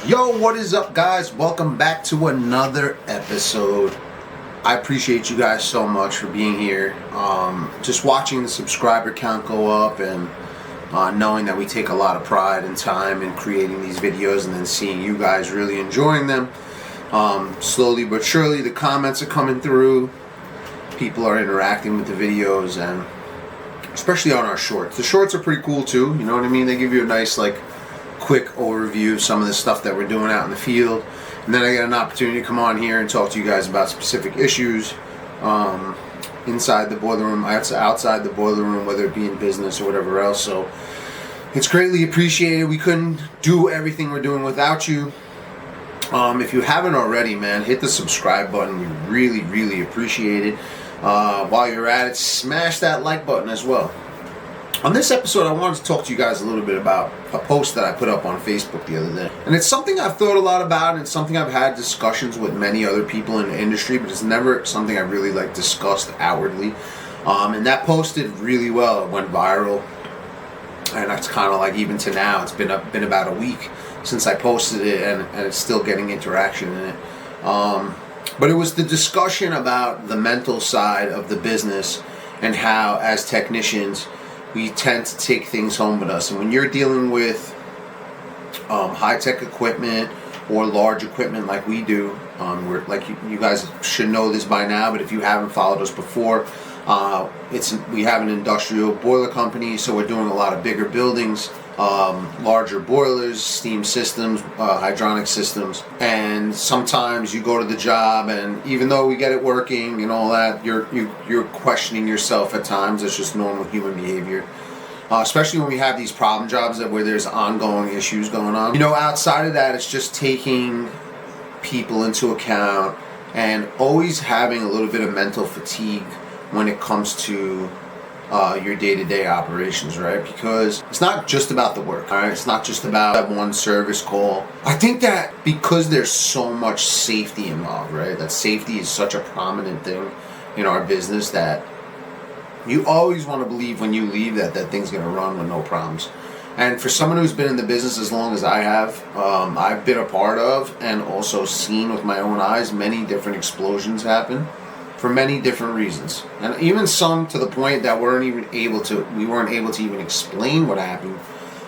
Yo, what is up, guys? Welcome back to another episode. I appreciate you guys so much for being here. Just watching the subscriber count go up and knowing that we take a lot of pride and time in creating these videos and then seeing you guys really enjoying them. Slowly but surely the comments are coming through. People are interacting with the videos, and especially on our shorts. The shorts are pretty cool too, you know what I mean? They give you a nice quick overview of some of the stuff that we're doing out in the field, and then I get an opportunity to come on here and talk to you guys about specific issues inside the boiler room, outside the boiler room, whether it be in business or whatever else. So it's greatly appreciated. We couldn't do everything we're doing without you. If you haven't already, man, hit the subscribe button. We really appreciate it. While you're at it, smash that like button as well. On this episode, I wanted to talk to you guys a little bit about a post that I put up on Facebook the other day. And it's something I've thought a lot about, and it's something I've had discussions with many other people in the industry, but it's never something I really discussed outwardly. And that post did really well. It went viral. And it's kind of even to now, it's been about a week since I posted it, and it's still getting interaction in it. But it was the discussion about the mental side of the business and how, as technicians, we tend to take things home with us. And when you're dealing with high-tech equipment or large equipment like we do, we're, you guys should know this by now, but if you haven't followed us before, we have an industrial boiler company, so we're doing a lot of bigger buildings, larger boilers, steam systems, hydronic systems, and sometimes you go to the job, and even though we get it working and all that, you're questioning yourself at times. It's just normal human behavior, especially when we have these problem jobs where there's ongoing issues going on. Outside of that, it's just taking people into account and always having a little bit of mental fatigue when it comes to your day-to-day operations, right? Because it's not just about the work, all right? It's not just about that one service call. I think that because there's so much safety involved, right? That safety is such a prominent thing in our business that you always want to believe when you leave that thing's going to run with no problems. And for someone who's been in the business as long as I have, I've been a part of and also seen with my own eyes many different explosions happen for many different reasons, and even some to the point that we weren't able to even explain what happened,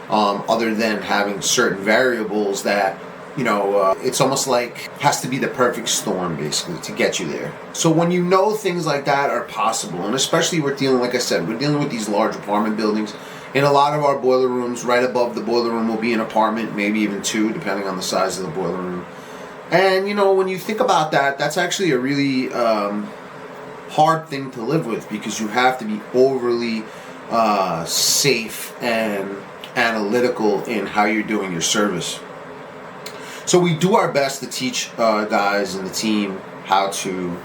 other than having certain variables that it's almost has to be the perfect storm basically to get you there. So when things like that are possible, and especially we're dealing with these large apartment buildings. In a lot of our boiler rooms, right above the boiler room will be an apartment, maybe even two, depending on the size of the boiler room. And when you think about that, that's actually a really hard thing to live with, because you have to be overly safe and analytical in how you're doing your service. So we do our best to teach guys in the team how to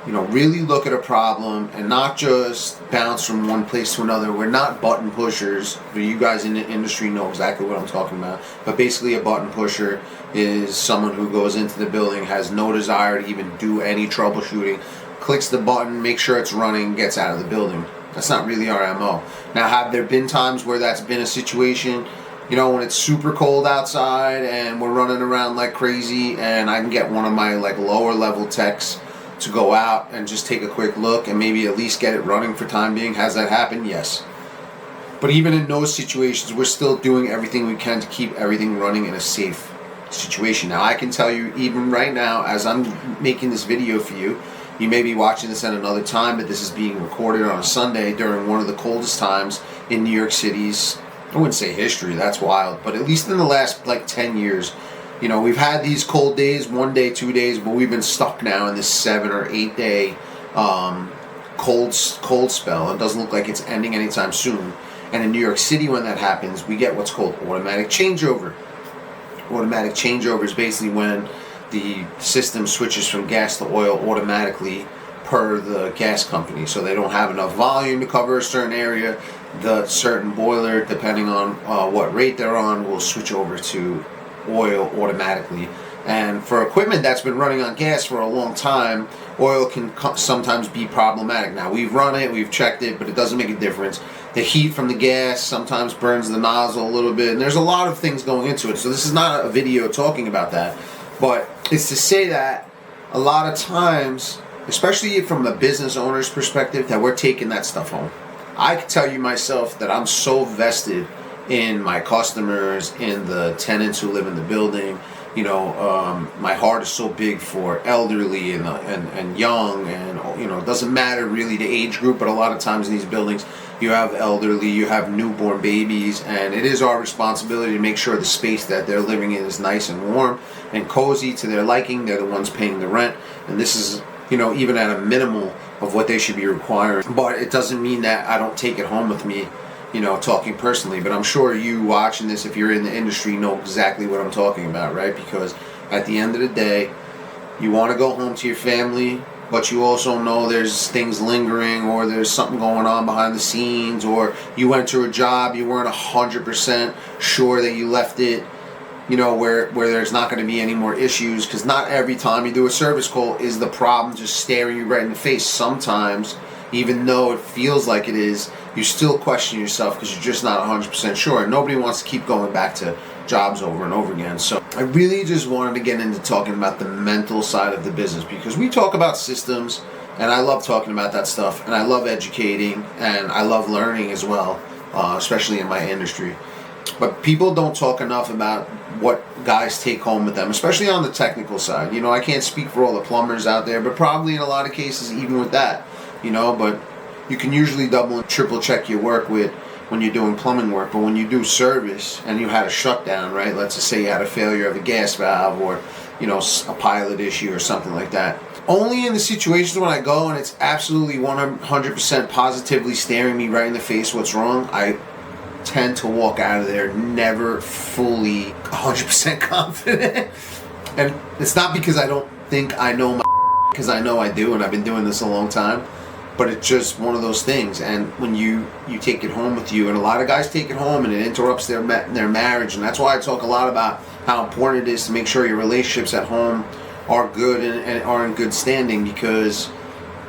really look at a problem and not just bounce from one place to another. We're not button pushers. You guys in the industry know exactly what I'm talking about. But basically a button pusher is someone who goes into the building, has no desire to even do any troubleshooting, clicks the button, makes sure it's running, gets out of the building. That's not really our MO. Now, have there been times where that's been a situation, when it's super cold outside and we're running around like crazy, and I can get one of my lower level techs to go out and just take a quick look and maybe at least get it running for time being? Has that happened? Yes. But even in those situations, we're still doing everything we can to keep everything running in a safe situation. Now, I can tell you, even right now, as I'm making this video for you, you may be watching this at another time, but this is being recorded on a Sunday during one of the coldest times in New York City's, I wouldn't say history, that's wild, but at least in the last 10 years, we've had these cold days, 1 day, 2 days, but we've been stuck now in this 7 or 8 day cold spell. It doesn't look like it's ending anytime soon. And in New York City, when that happens, we get what's called automatic changeover. Automatic changeover is basically when the system switches from gas to oil automatically per the gas company. So they don't have enough volume to cover a certain area. The certain boiler, depending on what rate they're on, will switch over to oil automatically And for equipment that's been running on gas for a long time, oil can sometimes be problematic. Now, we've run it, we've checked it, but it doesn't make a difference. The heat from the gas sometimes burns the nozzle a little bit, and there's a lot of things going into it. So this is not a video talking about that, but it's to say that a lot of times, especially from a business owner's perspective, that we're taking that stuff home. I can tell you myself that I'm so vested in my customers, in the tenants who live in the building. You know, my heart is so big for elderly and young, and you know, it doesn't matter really the age group, but a lot of times in these buildings you have elderly, you have newborn babies, and it is our responsibility to make sure the space that they're living in is nice and warm and cozy to their liking. They're the ones paying the rent, and this is, you know, even at a minimal of what they should be requiring. But it doesn't mean that I don't take it home with me, you know, talking personally. But I'm sure you watching this, if you're in the industry, know exactly what I'm talking about, right? Because at the end of the day, you want to go home to your family, but you also know there's things lingering, or there's something going on behind the scenes, or you went to a job, you weren't 100% sure that you left it, you know, where there's not going to be any more issues. Because not every time you do a service call is the problem just staring you right in the face. Sometimes, even though it feels like it is, you still question yourself because you're just not 100% sure. And nobody wants to keep going back to jobs over and over again. So I really just wanted to get into talking about the mental side of the business, because we talk about systems, and I love talking about that stuff, and I love educating, and I love learning as well, especially in my industry. But people don't talk enough about what guys take home with them, especially on the technical side. You know, I can't speak for all the plumbers out there, but probably in a lot of cases, even with that, you know, but you can usually double and triple check your work with when you're doing plumbing work. But when you do service and you had a shutdown, right? Let's just say you had a failure of a gas valve, or, you know, a pilot issue or something like that. Only in the situations when I go and it's absolutely 100% positively staring me right in the face what's wrong, I tend to walk out of there never fully 100% confident. And it's not because I don't think I know my, because I know I do, and I've been doing this a long time. But it's just one of those things. And when you take it home with you, and a lot of guys take it home, and it interrupts their marriage. And that's why I talk a lot about how important it is to make sure your relationships at home are good and are in good standing, because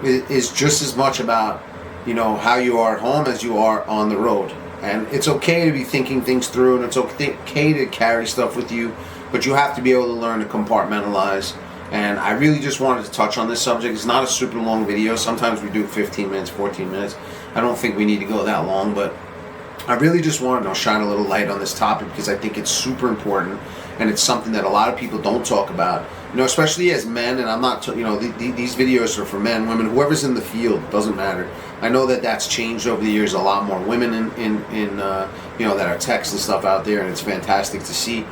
it is just as much about, you know, how you are at home as you are on the road. And it's okay to be thinking things through, and it's okay to carry stuff with you, but you have to be able to learn to compartmentalize. And I really just wanted to touch on this subject. It's not a super long video. Sometimes we do 15 minutes, 14 minutes. I don't think we need to go that long, but I really just wanted to shine a little light on this topic, because I think it's super important, and it's something that a lot of people don't talk about. You know, especially as men, and I'm not, you know, these videos are for men, women, whoever's in the field, it doesn't matter. I know that that's changed over the years. A lot more women in you know, that are techs and stuff out there, and it's fantastic to see.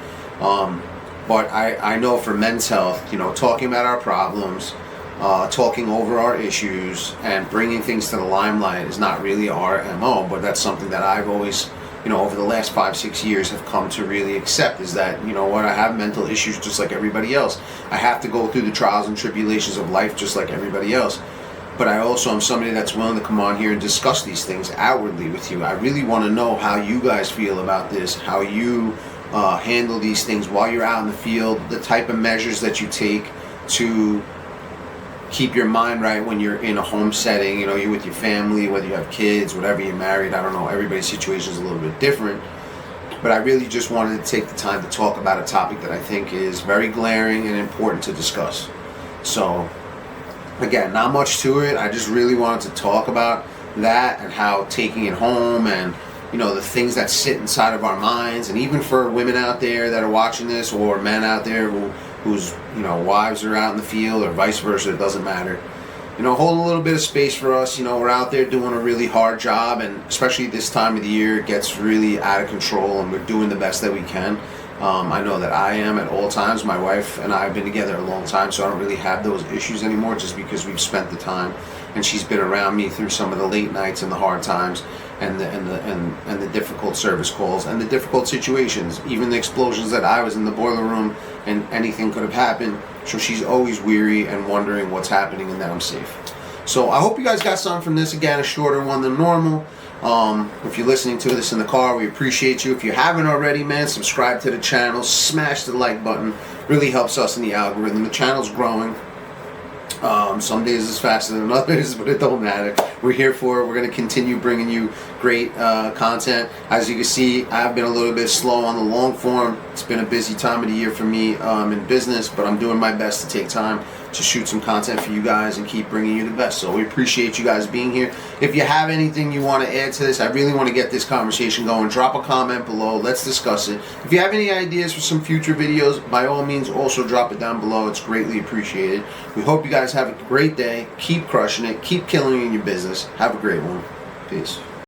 But I know for men's health, you know, talking about our problems, talking over our issues, and bringing things to the limelight is not really our MO, but that's something that I've always, you know, over the last 5-6 years have come to really accept, is that, you know what, I have mental issues just like everybody else. I have to go through the trials and tribulations of life just like everybody else. But I also am somebody that's willing to come on here and discuss these things outwardly with you. I really want to know how you guys feel about this, how you handle these things while you're out in the field, the type of measures that you take to keep your mind right when you're in a home setting. You know, you're with your family, whether you have kids, whatever, you're married, I don't know, everybody's situation is a little bit different. But I really just wanted to take the time to talk about a topic that I think is very glaring and important to discuss. So, again, not much to it. I just really wanted to talk about that, and how taking it home, and, you know, the things that sit inside of our minds. And even for women out there that are watching this, or men out there whose, you know, wives are out in the field, or vice versa, it doesn't matter. You know, hold a little bit of space for us. You know, we're out there doing a really hard job, and especially this time of the year, it gets really out of control, and we're doing the best that we can. I know that I am at all times. My wife and I have been together a long time, so I don't really have those issues anymore, just because we've spent the time, and she's been around me through some of the late nights and the hard times, and the difficult service calls, and the difficult situations, even the explosions that I was in the boiler room, and anything could have happened. So she's always weary and wondering what's happening, and that I'm safe. So I hope you guys got something from this. Again, a shorter one than normal. If you're listening to this in the car, we appreciate you. If you haven't already, man, subscribe to the channel, smash the like button. Really helps us in the algorithm. The channel's growing. Some days it's faster than others, but it don't matter. We're here for it. We're going to continue bringing you great content. As you can see, I've been a little bit slow on the long form. It's been a busy time of the year for me in business, but I'm doing my best to take time to shoot some content for you guys and keep bringing you the best. So we appreciate you guys being here. If you have anything you want to add to this, I really want to get this conversation going. Drop a comment below. Let's discuss it. If you have any ideas for some future videos, by all means, also drop it down below. It's greatly appreciated. We hope you guys have a great day. Keep crushing it. Keep killing it in your business. Have a great one. Peace.